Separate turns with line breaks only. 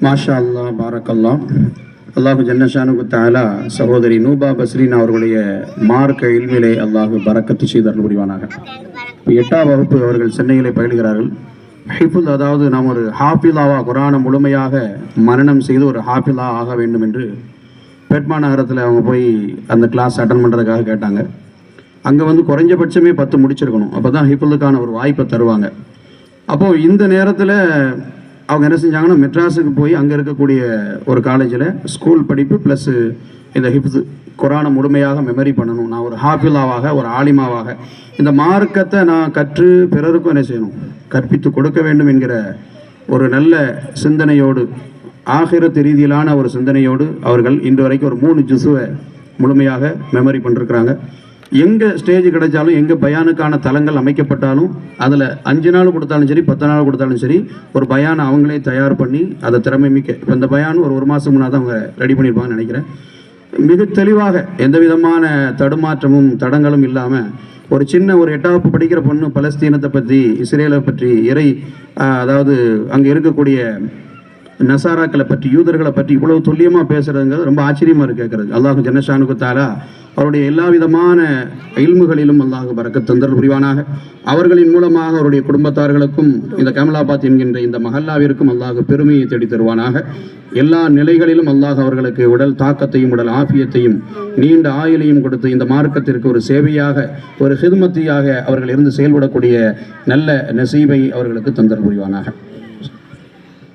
மாஷா அல்லா பாரக்கல்லா. அல்லாஹு ஜன்னஷானுக்கு தாலா சகோதரி நூபா பஸ்ரீன் அவர்களுடைய மார்க்க இல்மிலே அல்லாஹு பரக்கத்து செய்தல் புரிவானாக. 8ஆம் வகுப்பு அவர்கள் சென்னையிலே பயிலுகிறார்கள். ஹிஃபுல், அதாவது நாம் ஒரு ஹாஃபிலாவா குரானை முழுமையாக மரணம் செய்து ஒரு ஹாஃபிலா ஆக வேண்டும் என்று பேட்மா நகரத்தில் அவங்க போய் அந்த கிளாஸ் அட்டன் பண்ணுறதுக்காக கேட்டாங்க. அங்கே குறைஞ்சபட்சமே 10 முடிச்சிருக்கணும். அப்போ தான் ஹிஃபுலுக்கான ஒரு வாய்ப்பை தருவாங்க. அப்போது இந்த நேரத்தில் அவங்க என்ன செஞ்சாங்கன்னா, மெட்ராஸுக்கு போய் அங்கே இருக்கக்கூடிய ஒரு காலேஜில் ஸ்கூல் படிப்பு ப்ளஸ்ஸு இந்த ஹிஃப்து குரானை முழுமையாக மெமரி பண்ணணும், நான் ஒரு ஹாஃபிலாவாக ஒரு ஆலிமாவாக இந்த மார்க்கத்தை நான் கற்று பிறருக்கும் என்ன செய்யணும், கற்பித்து கொடுக்க வேண்டும் என்கிற ஒரு நல்ல சிந்தனையோடு, ஆகிரத்து ரீதியிலான ஒரு சிந்தனையோடு அவர்கள் இன்று வரைக்கும் ஒரு 3 ஜுஸுவை முழுமையாக மெமரி பண்ணிருக்கிறாங்க. எங்கே ஸ்டேஜ் கிடைச்சாலும், எங்கே பயானுக்கான தலங்கள் அமைக்கப்பட்டாலும் அதில் 5 நாள் கொடுத்தாலும் சரி 10 நாள் கொடுத்தாலும் சரி ஒரு பயானை அவங்களே தயார் பண்ணி அதை திறமை மிக்க, இப்போ இந்த பயான் ஒரு மாதம் முன்னாடி அவங்க ரெடி பண்ணியிருப்பாங்கன்னு நினைக்கிறேன். மிக தெளிவாக எந்த விதமான தடுமாற்றமும் தடங்களும் இல்லாமல் ஒரு சின்ன ஒரு 8ஆம் வகுப்பு படிக்கிற பொண்ணு பலஸ்தீனத்தை பற்றி, இஸ்ரேலை பற்றி, அதாவது அங்கே இருக்கக்கூடிய நசாராக்களை பற்றி, யூதர்களை பற்றி இவ்வளவு துல்லியமாக பேசுறதுங்கிறது ரொம்ப ஆச்சரியமாக இருக்குது கேட்குறது. அல்லாஹு ஜன்னஷானுக்கு தாலா அவருடைய எல்லா விதமான இல்முகளிலும் அல்லாஹு பரக்கத் தந்தல் புரிவானாக. அவர்களின் மூலமாக அவருடைய குடும்பத்தார்களுக்கும் இந்த கமலாபாத் என்கின்ற இந்த மஹல்லாவிற்கும் அல்லாஹு பெருமையை தேடி தருவானாக. எல்லா நிலைகளிலும் அல்லாஹ் அவர்களுக்கு உடல் தாக்கத்தையும் உடல் ஆஃபியத்தையும் நீண்ட ஆயுளையும் கொடுத்து இந்த மார்க்கத்திற்கு ஒரு சேவையாக, ஒரு ஹிதுமத்தியாக அவர்கள் இருந்து செயல்படக்கூடிய நல்ல நசீபை அவர்களுக்கு தந்தல் புரிவானாக.